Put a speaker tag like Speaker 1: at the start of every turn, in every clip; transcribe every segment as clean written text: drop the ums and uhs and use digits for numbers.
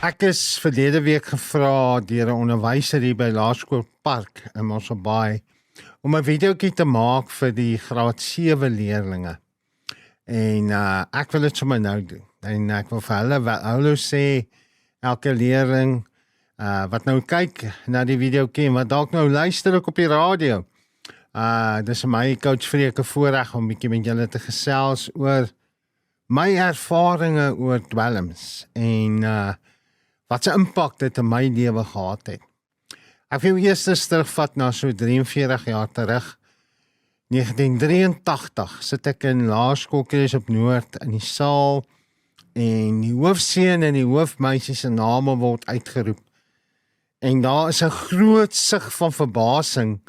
Speaker 1: Ek is verlede week gevra deur 'n onderwyser hier by Laerskool Park in Mosselbaai om 'n videoetjie te maak vir die graad 7 leerlinge. En ek wil dit sommer nou doen. En ek wil vir hulle sê elke leerling wat nou kyk na die videoetjie en wat dalk nou luister ook op die radio. Dis my coach Freke voorreg om 'n bietjie met julle te gesels oor my ervarings oor dwelms en wat 'n impak dit in my lewe gehad het. Ek wil eers terugvat na so 43 jaar terug. 1983 sit ek in Laerskool op Noord in die saal en die hoofseun en die hoofmeisie se name word uitgeroep. En daar is 'n groot sug van verbasing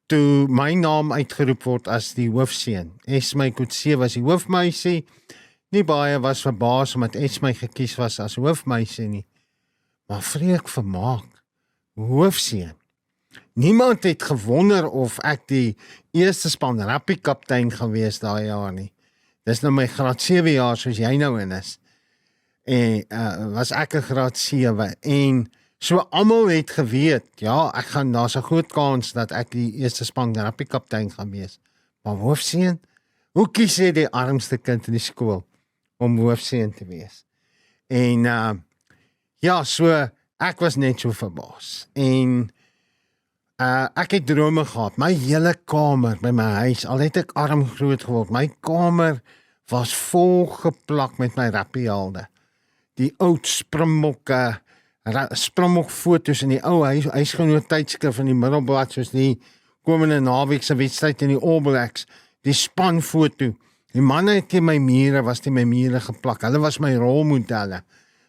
Speaker 1: toe my naam uitgeroep word as die hoofseun. Esme Kutse was die hoofmeisie. Nie baie was verbaas omdat Esme gekies was as hoofmeisie nie. Maar Freek Vermaak, hoofseun. Niemand het gewonder of ek die eerste span rappie kaptein gewees daai jaar nie. Dis nou my graad 7 jaar soos jy nou in is. En was ek 'n graad 7 en so almal het geweet, ja, daar's 'n groot kans dat ek die eerste span rappie kaptein gaan wees. Maar hoofseun, hoe kies jy die armste kind in die skool om hoofseun te wees? En ja, so ek was net so verbaas. En ek het drome gehad. My hele kamer by my huis, al het ek arm groot geword, my kamer was vol geplak met my rappiehelde. Die oud Springbok foto's in die ou huisgenoot tydskrif in die middelblad, soos die komende naweek se wedstryd in die All Blacks, die spanfoto. Die manne het teen my mure geplak. Hulle was my rolmodelle.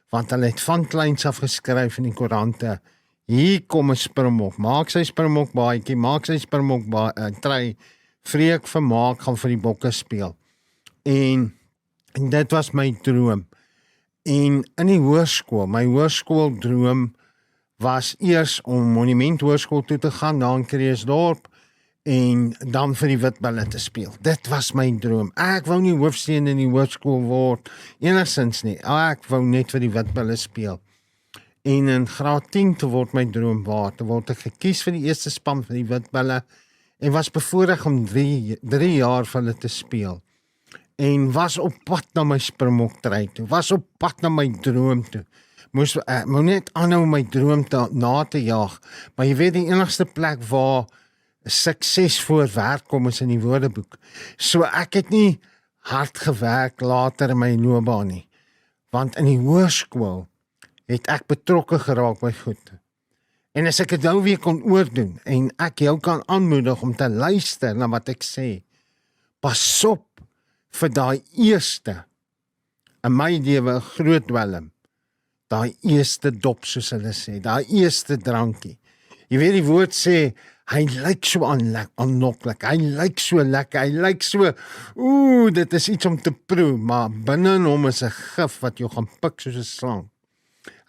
Speaker 1: Want hulle het van kleins af geskryf in die koerante, hier kom 'n Springbok, maak sy Springbok baadjie, maak sy Springbok trui, Freek Vermaak gaan vir die Bokke speel. En dit was my droom. En in die hoërskool, my hoërskooldroom was eers om Monument Hoërskool toe te gaan, daar in Kreeusdorp, en dan vir die Witbulle te speel. Dit was my droom. Ek wou nie hoofseun in die hoërskool word, enigstens nie. Ek wou net vir die Witbulle speel. En in graad 10 te word my droom waar. Te word ek gekies vir die eerste span van die Witbulle en was bevoorreg om 3 jaar vir hulle te speel. En was op pad na my Springbok trui toe. Was op pad na my droom toe. Moes net aanhou my droom na te jaag. Maar jy weet die enigste plek waar sukses voor werk kom is in die woordeboek. So ek het nie hard gewerk later in my loopbaan nie. Want in die hoërskool het ek betrokke geraak by goed. En as ek dit nou weer kon oordoen en ek jou kan aanmoedig om te luister na wat ek sê, pas op vir daai eerste in my lewe groot dwelm. Daai eerste dop soos hulle sê, daai eerste drankie. Jy weet die woord sê hy lyk so aanloklik, hy lyk so lekker, hy lyk so, dit is iets om te proe, maar binne in hom is 'n gif wat jou gaan pik soos 'n slang.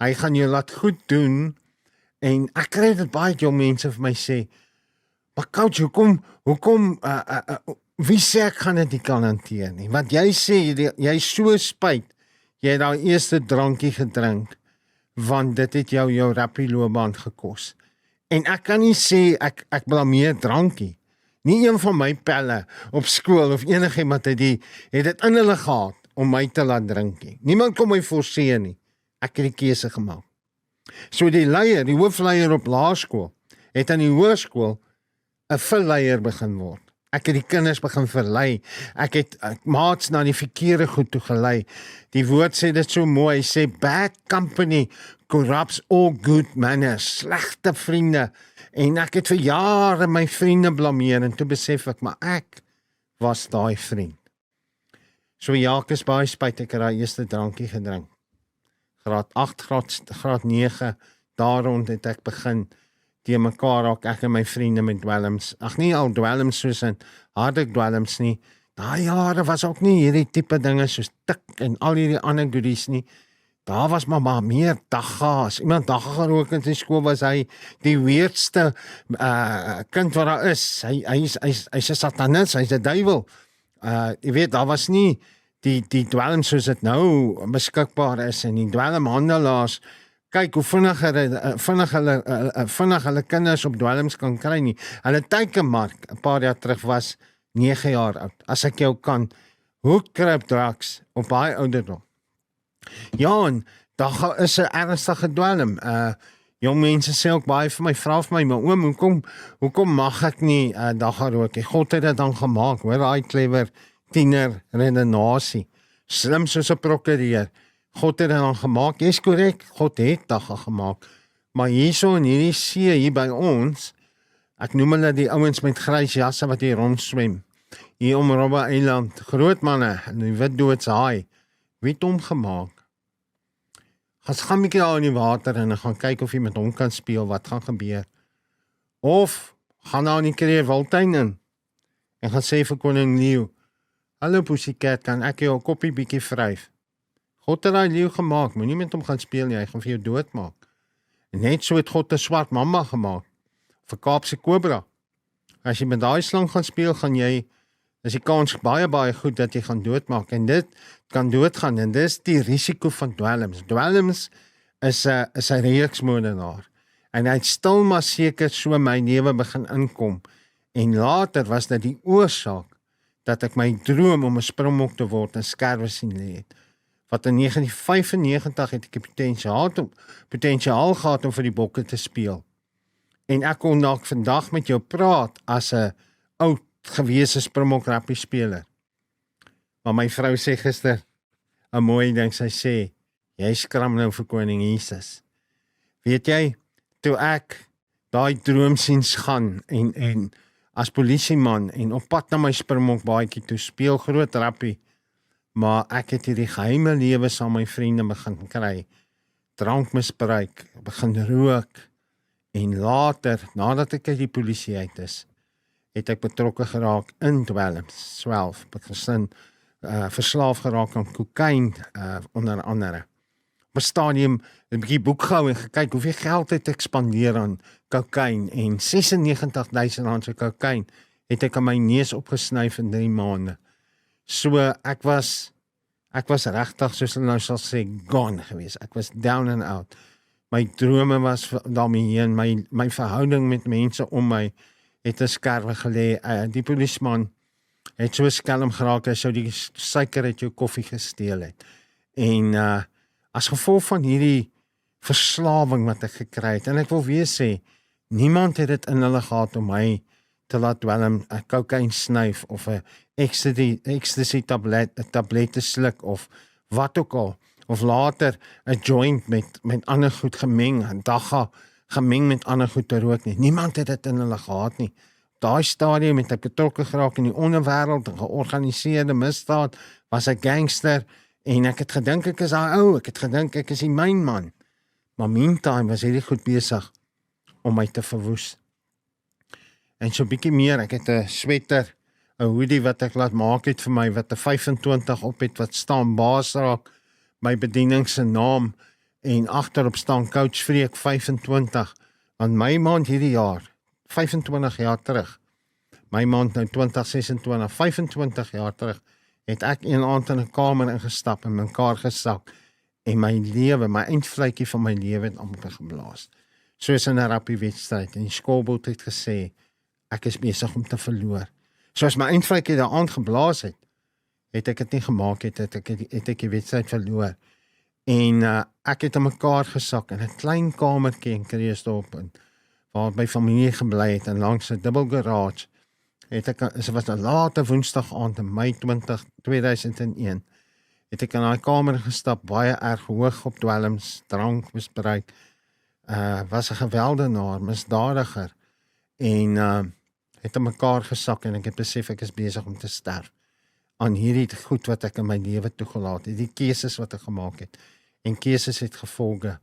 Speaker 1: Hy gaan jou laat goed doen, en ek kry dit baie jong mense vir my sê, maar coach, hoekom, wie sê ek gaan dit nie kan hanteer nie, want jy sê, jy so spyt, jy het daai eerste drankie gedrink, want dit het jou rappieloopbaan gekos. En ek kan nie sê, ek blameer drankie. Nie een van my pelle op skool of enigiemand het dit in hulle gehad om my te laat drink nie. Niemand kon my forceer nie. Ek het die keuse gemaak. So die hoofleier op laerskool, het aan die hoërskool 'n verleier begin word. Ek het die kinders begin verlei. Ek het maats na die verkeerde goed toe gelei. Die woord sê dit so mooi, hy sê bad company corrupts all good manners, slegte vriende. En ek het vir jare my vriende blameer en toe besef ek, maar ek was daai vriend. So ja, ek is baie spyt ek het daai eerste drankie gedrink. Graad 8, graad 9, daar rond het ek begin die mekaar raak, ek en my vriende met dwelms. Nie al dwelms soos in harde dwelms nie. Daai jare was ook nie hierdie tipe dinge soos tik en al hierdie ander goodies nie. Daar was maar meer dagga. As iemand dagga gerook in sy skool, was hy die weirdste kind wat daar is. Hy's 'n satanis, hy's 'n duiwel. Jy weet, daar was nie die dwelm soos dit nou beskikbaar is en die dwelmhandelaars kyk hoe vinnig hulle kinders op dwelms kan kry nie. Hulle teikenmark 'n paar jaar terug was 9 jaar oud. As ek jou kan, hoe kry drugs op baie ouderdom? Ja, en daar is 'n ernstige dwelm. Jong mense sê ook baie vir my, vra vir my, maar oom, hoekom mag ek nie daar gaan rook nie? God het dit dan gemaak, hoor, daai clever tiener redenasie. Slim soos 'n prokureur. God het dit dan gemaak. Jy's korrek, God het dit gemaak. Maar hierso in hierdie see hier by ons, ek noem hulle die ouens met grys jasse wat hier rondswem. Hier om Robben Eiland, groot manne, en die wit doodshaai. Wie het hom gemaak? Gaan 'n bietjie daar in die water en gaan kyk of jy met hom kan speel, wat gaan gebeur. Of gaan daar in die Kreerwiltuin in en gaan sê vir koning leeu, hallo pussycat, kan ek jou 'n koppie bietjie vryf? God het daai leeu gemaak, moenie met hom gaan speel nie, hy gaan vir jou doodmaak. En net so het God 'n swart mamba gemaak, of 'n Kaapse kobra. As jy met daai slang gaan speel, is die kans baie goed dat jy gaan doodmaak, en dit kan doodgaan, en dis die risiko van dwelms. Dwelms is 'n reeksmoordenaar, en hy het stil maar seker so my lewe begin inkom, en later was dit die oorsaak dat ek my droom om 'n springbok te word in skerwe sien lê het. Wat in 1995 het ek die potensiaal gehad om vir die bokke te speel. En ek kon dalk vandag met jou praat as 'n oud gewese springbok rugby speler. Maar my vrou sê gister 'n mooi ding, sy sê, jy skram nou vir koning Jesus. Weet jy, toe ek daai droom sien gaan en as polisieman en op pad na my springbok baadjie toe speel groot rugby, maar ek het hierdie geheime lewe saam met my vriende begin kry. Drankmisbruik, begin rook, en later, nadat ek uit die polisie uit is, het ek betrokke geraak in dwelms, begin verslaaf geraak aan kokain, onder andere. Op 'n stadium 'n bietjie boek gehou en gekyk hoeveel geld het ek spandeer aan kokain, en 96.000 rand se kokain het ek aan my neus opgesnyf in 3 maande. So ek was regtig, soos hulle nou sal sê, gone gewees. Ek was down and out. My drome was daarmee heen, my verhouding met mense om my het 'n skerwe gelê. Die polisieman het so skelm geraak, hy sou die suiker uit jou koffie gesteel het. En as gevolg van hierdie verslawing wat ek gekry het, en ek wil weer sê, niemand het dit in hulle gehad om my te laat dwelm, 'n kokain snuif of 'n ecstasy tablet te sluk of wat ook al, of later 'n joint met ander goed gemeng, 'n dagga gemeng met ander goed te rook nie. Niemand het dit in hulle gehad nie. Daai stadium het ek betrokke geraak in die onderwêreld, georganiseerde misdaad, was 'n gangster, en ek het gedink ek is daai ou, ek het gedink ek is die myn man. Maar meantime was hierdie goed besig om my te verwoes. En so bietjie meer, ek het 'n sweater, 'n hoodie wat ek laat maak het vir my, wat 'n 25 op het, wat staan Baasraak, my bediening se naam, en agterop staan Coach Freek 25, want my maand hierdie jaar, 25 jaar terug, my maand nou 2026, 25 jaar terug, het ek een aand in 'n kamer ingestap en mekaar gesak, en my lewe, my eindvletjie van my lewe het amper geblaas. Soos in 'n rugby-wedstryd, en die skoolbord het gesê, ek is besig om te verloor. Soos my eindvletjie daar aand geblaas het ek dit nie gemaak het ek die wedstryd verloor. En ek het in mekaar gesak in 'n klein kamertjie in Kreeusdorp, waar my familie gebly het, en langs 'n dubbel garage, se was 'n late Woensdag aand in Mei 2001, het ek in daai kamer gestap, baie erg hoog op dwelms, drankmisbruik, was 'n geweldenaar, misdadiger, en het in mekaar gesak, en ek het besef ek is besig om te sterf aan hierdie goed wat ek in my lewe toegelaat het, die keuses wat ek gemaak het, en keuses het gevolge,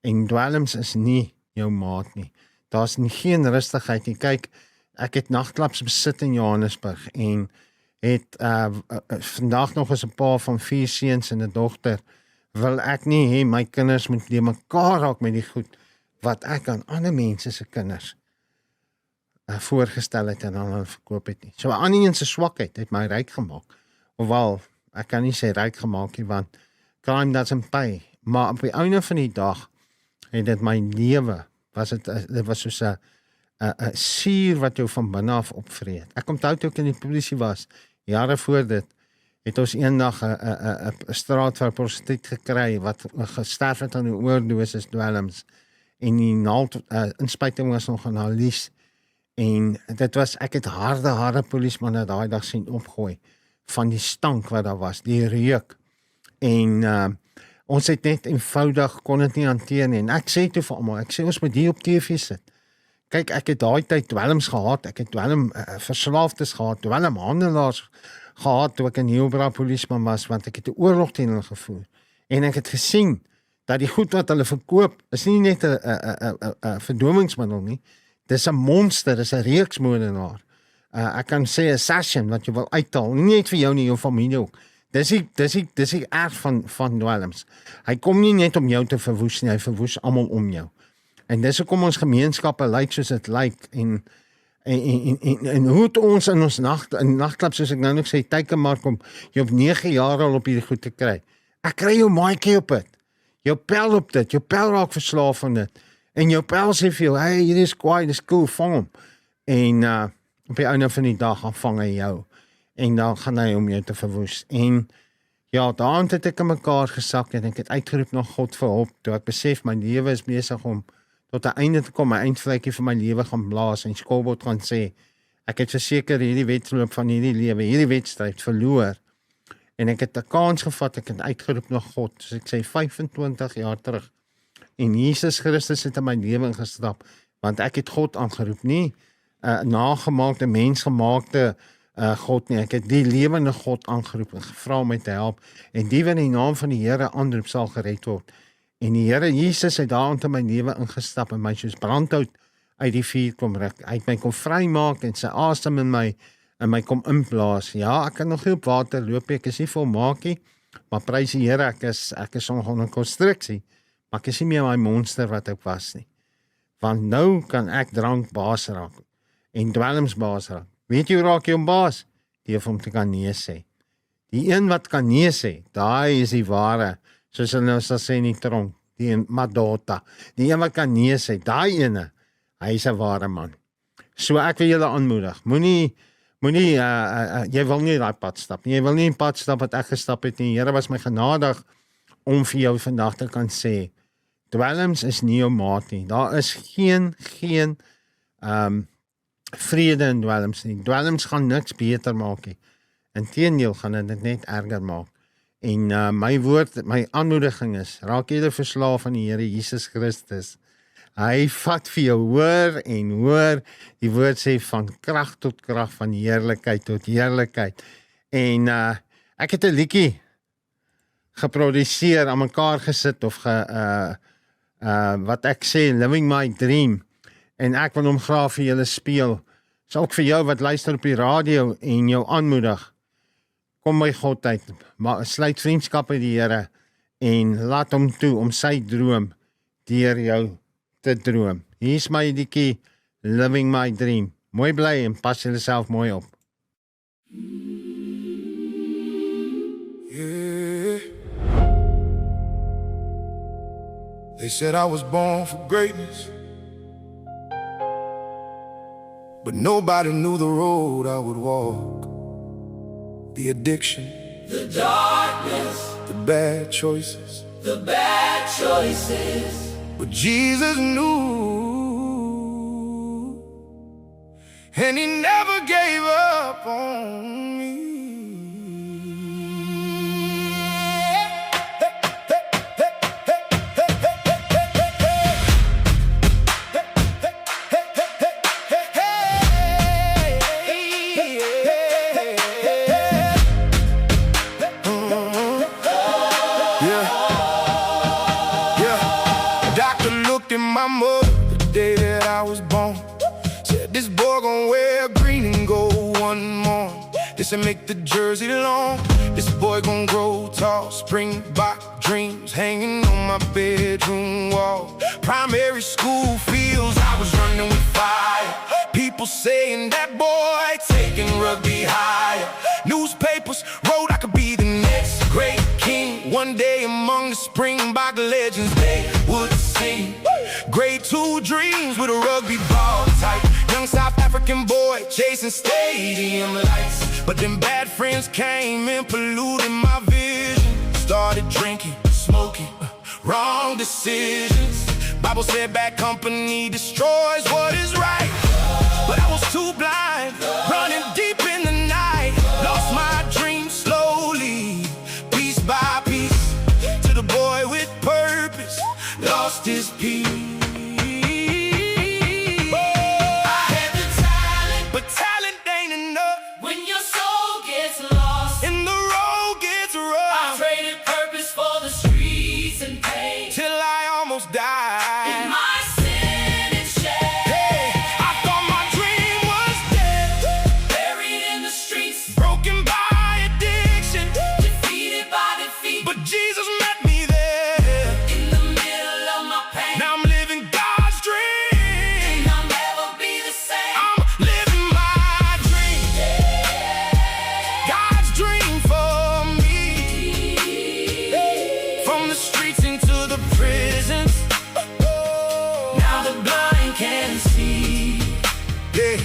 Speaker 1: en dwelms is nie jou maat nie, daar's geen rustigheid nie. Kyk, ek het nagklubs besit in Johannesburg, en het vandag nog as 'n pa van 4 seuns en 'n dogter, wil ek nie hê my kinders moet die mekaar raak met die goed, wat ek aan ander mense se kinders voorgestel het en dan hulle verkoop het nie. So 'n ander een se swakheid het my ryk gemaak. Ofwel, ek kan nie sê ryk gemaak nie, want crime doesn't pay. Maar op die einde van die dag en dit my lewe, dit was soos 'n suur wat jou van binne af opvreet. Ek onthou toe ek in die polisie was, jare voor dit, het ons eendag 'n straatvrou prostituut gekry wat gesterf het aan 'n oordosis dwelms en die inspuiting was nog aan haar lies. En dit was, ek het harde polismanne daai dag sien opgooi van die stank wat daar was, die reuk. En ons het net eenvoudig kon dit nie hanteer nie. En ek sê toe vir almal, ek sê ons moet hier op TV sit. Kyk, ek het daai tyd dwelms gehad, ek het dwelm verslaafdes gehad, dwelmhandelaars gehad toe ek 'n Hillbrow polisman was, want ek het 'n oorlog teen hulle gevoer. En ek het gesien dat die goed wat hulle verkoop is nie net 'n verdowingsmiddel nie. Dis 'n monster, dis 'n reeksmoordenaar. Ek kan sê 'n assassin wat jy wil uithaal, nie net vir jou nie, jou familie ook. Dis die erg van dwelms. Hy kom nie net om jou te verwoes nie, hy verwoes almal om jou. En dis hoekom ons gemeenskappe lyk soos dit lyk en hoe het ons in ons nagklub, soos ek nou nog sê, teiken maar kom, jy op 9 jaar al op hierdie goed te kry. Ek kry jou maatjie op dit. Jou pel op dit, jou pel raak verslaaf van dit. En jou pel sê vir jou, hey, hier is kwaai, dis cool, vang hom. En op die einde van die dag gaan vang hy jou. En dan gaan hy om jou te verwoes. En ja, daarom het ek in mekaar gesak en ek het uitgeroep na God vir hulp, toe ek besef my lewe is besig om tot 'n einde te kom, my eindvlekkie vir my lewe gaan blaas en Skobot gaan sê, ek het verseker hierdie wedloop van hierdie lewe, hierdie wedstryd verloor. En ek het 'n kans gevat, ek het uitgeroep na God, soos ek sê 25 jaar terug. En Jesus Christus het in my lewe ingestap, want ek het God aangeroep, nie nagemaakte, mensgemaakte God nie. Ek het die lewende God aangeroep en gevra om my te help. En die wat in die naam van die Here aanroep sal gered word. En die Here Jesus het daar in my lewe ingestap en my soos brandhout uit die vuur kom ruk. Hy het my kom vrymaak en sy asem in my kom inblaas. Ja, ek kan nog nie op water loop, ek is nie volmaak nie, maar prys die Here, ek is nog onder konstruksie, maar ek is nie meer my monster wat ek was nie. Want nou kan ek drank baas raak en dwelms baas raak. Weet jy hoe raak jy om baas? Die om te kan nee sê. Die een wat kan nee sê, daai is die ware, soos hulle nou sal sê in die tronk, die een Madota. Die een wat kan nee sê, daai ene, hy is 'n ware man. So ek wil julle aanmoedig, moenie jy wil nie daai pad stap nie, jy wil nie die pad stap wat ek gestap het nie. Die Here was my genadig om vir jou vandag te kan sê, dwelms is nie jou maat nie. Daar is geen vrede in dwelms nie. Dwelms gaan niks beter maak nie. Inteendeel gaan dit net erger maak. En my woord, my aanmoediging is, raak julle verslaaf aan die Here Jesus Christus. Hy vat vir jou hoor en hoor. Die woord sê van krag tot krag, van heerlikheid tot heerlikheid. En ek het 'n liedjie geproduseer, aan mekaar gesit of wat ek sê, Living My Dream. En ek wil hom graag vir julle speel. Is ook vir jou wat luister op die radio en jou aanmoedig. Kom by God uit, maar sluit vriendskap met die Here en laat hom toe om sy droom deur jou te droom. Hier is my liedjie, Living My Dream. Mooi bly en pas julleself mooi op.
Speaker 2: Yeah. They said I was born for greatness, but nobody knew the road I would walk. The addiction,
Speaker 3: the darkness,
Speaker 2: the bad choices, but Jesus knew, and He never gave up on me. My mother, the day that I was born, said this boy gon' wear green and gold one more. This'll make the jersey long. This boy gon' grow tall. Springbok dreams hanging on my bedroom wall. Primary school fields, I was running with fire. People saying that boy taking rugby higher. Newspapers wrote I could be the next great king. One day among the Springbok legends they would sing. Grade 2 dreams with a rugby ball type. Young South African boy chasing stadium lights. But then bad friends came and polluted my vision. Started drinking, smoking, wrong decisions. Bible said bad company destroys what is right. But I was too blind, running deep in the night. Lost my dream slowly, piece by piece. To the boy with purpose, lost his peace. I had the talent, but talent ain't enough
Speaker 3: When your soul gets lost,
Speaker 2: and the road gets
Speaker 3: I
Speaker 2: rough.
Speaker 3: traded purpose for the streets and pain.
Speaker 2: Till I almost died.
Speaker 3: In my sin and shame,
Speaker 2: Hey, I thought my dream was dead,
Speaker 3: buried in the streets,
Speaker 2: broken by addiction.
Speaker 3: defeated by defeat.
Speaker 2: But Jesus met me there.
Speaker 3: In the middle of my pain,
Speaker 2: Now I'm living God's dream.
Speaker 3: and I'll never be the same.
Speaker 2: I'm living my dream. God's dream for me. From the streets into the prisons.
Speaker 3: Now the blind can see.
Speaker 2: Yeah,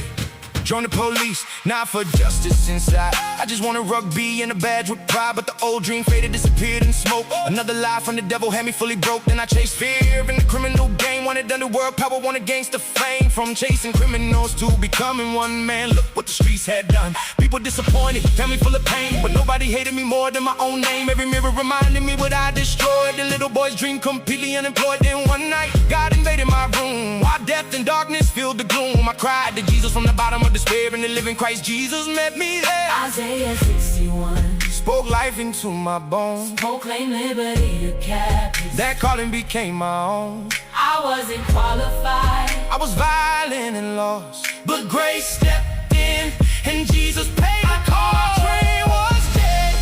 Speaker 2: join the police, not for justice inside. I just want a rugby and a badge with pride. But the old dream faded, disappeared in smoke. Another lie from the devil had me fully broke. Then I chased fear in the criminal game. Wanted underworld power, wanted gangster fame. From chasing criminals to becoming one man. Look what the streets had done. People disappointed, family full of pain. But nobody hated me more than my own name. Every mirror reminded me what I destroyed. The little boy's dream completely unemployed. Then one night, God invaded my room. While death and darkness filled the gloom, I cried to Jesus from the bottom of despair. And the living Christ Jesus met me there.
Speaker 3: Isaiah 61,
Speaker 2: Spoke life into my bones.
Speaker 3: proclaim liberty to captives.
Speaker 2: That calling became my own.
Speaker 3: I wasn't qualified,
Speaker 2: I was violent and lost, but grace stepped in and Jesus paid the cost. My dream was dead,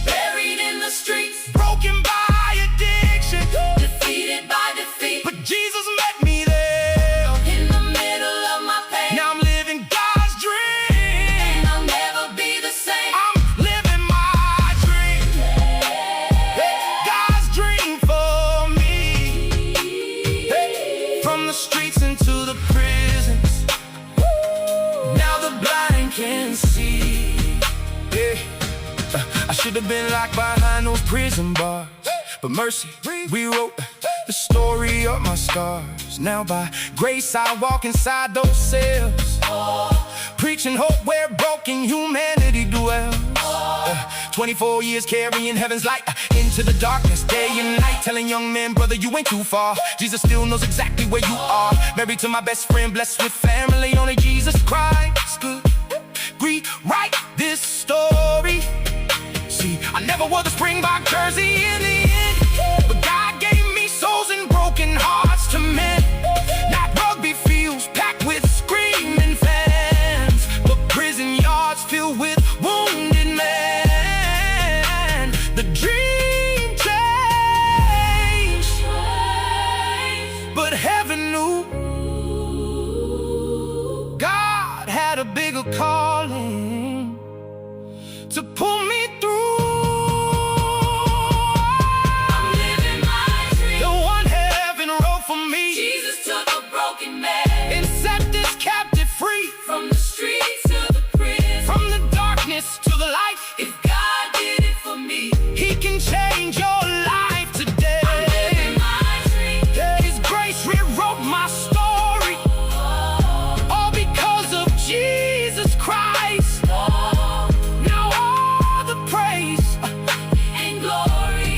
Speaker 3: buried in the streets,
Speaker 2: broken by addiction.
Speaker 3: defeated by defeat.
Speaker 2: But Jesus met me there.
Speaker 3: In the middle of my pain,
Speaker 2: Now I'm living God's dream.
Speaker 3: and I'll never be the same.
Speaker 2: I'm living my dream. God's dream for me. From the streets into the prisons. Now the blind can see. Yeah. I should have been locked behind those prison bars, but mercy rewrote the story of my scars. Now by grace I walk inside those cells, preaching hope where broken humanity dwells. 24 years carrying heaven's light into the darkness, day and night, telling young men, brother, you ain't too far. Jesus still knows exactly where you are. Married to my best friend, blessed with family, only Jesus Christ could rewrite this story. See, I never wore the Springbok jersey in the end, but God gave me souls and broken hearts to mend. Not rugby fields packed with screaming fans, but prison yards filled with wounded men. The dream changed, but heaven knew God had a bigger calling to pull me through.
Speaker 3: I'm living my dream.
Speaker 2: The one heaven wrote for me
Speaker 3: Jesus took a broken man
Speaker 2: and set this captive free.
Speaker 3: from the streets to the prison.
Speaker 2: From the darkness to the light,
Speaker 3: If God did it for me,
Speaker 2: He can change your life today.
Speaker 3: I'm living my dream.
Speaker 2: His grace rewrote my story, all because of Jesus Christ. Now all the praise,
Speaker 3: And glory.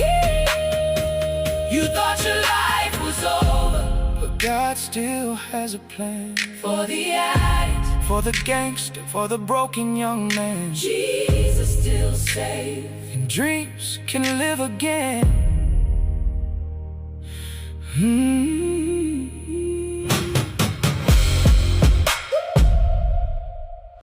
Speaker 3: You thought your life was over
Speaker 2: but God still has a plan.
Speaker 3: for the addict.
Speaker 2: For the gangster, for the broken young man,
Speaker 3: Jesus still saves.
Speaker 2: and dreams can live again.